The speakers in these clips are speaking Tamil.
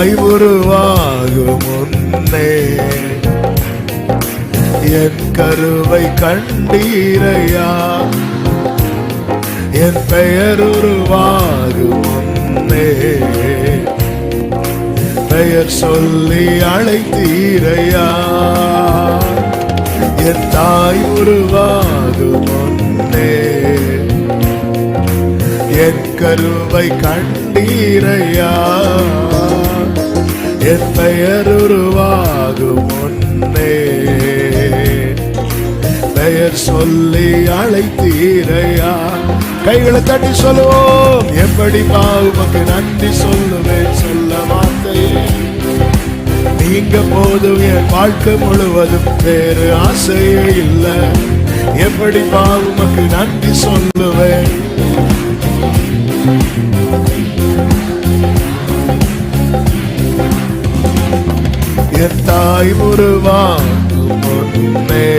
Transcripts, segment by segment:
தாய் உருவாகும் முன்னே என் கருவை கண்டீரையா. என் பெயர் உருவாகும் முன்னே பெயர் சொல்லி அழைத்தீரையா. என் தாய் உருவாகும் முன்னே என் கருவை கண்டீரையா. என் பெயர் உருவாகும் முன்னே பெயர் சொல்லி அழைத்தீரையா. கைகளை தட்டி சொல்லுவோம். எப்படி உமக்கு நன்றி சொல்லுவேன், சொல்ல வார்த்தையே நீங்க போதும். என் வாழ்க்கை முழுவதும் வேறு ஆசையே இல்லை. எப்படி உமக்கு நன்றி சொல்லுவேன். என் தாய் உருவாகும் முன்னே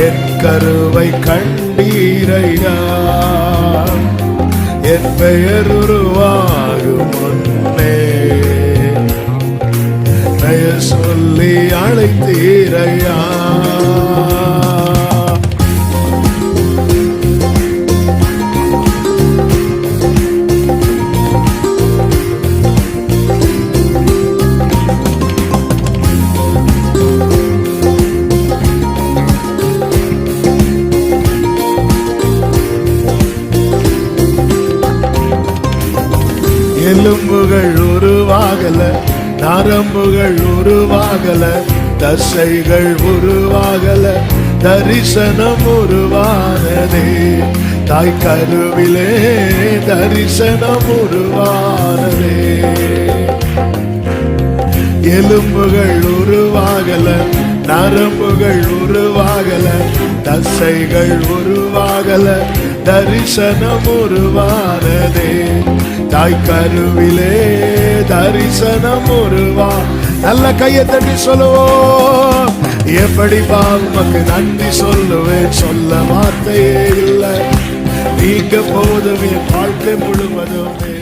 என் கருவை கண்டீரையா. என் பெயர் உருவாகும் முன்னே பெயர் சொல்லி அழைத்தீரையா. எலும்புகள் உருவாகல, நரம்புகள் உருவாகல, தசைகள் உருவாகல, தரிசனம் உருவானதே. தாய் கருவிலே தரிசனம் உருவானதே. எலும்புகள் உருவாகல, நரம்புகள் உருவாகல, தசைகள் உருவாகல, தரிசனம் உருவானதே. தாய் கருவிலே தரிசனம் உருவா. நல்ல கையை தட்டி சொல்லுவோம். எப்படி உமக்கு நன்றி சொல்லுவேன், சொல்ல வார்த்தையே இல்லை. நீங்க போதும். என் வாழ்க்கை முழுவதும்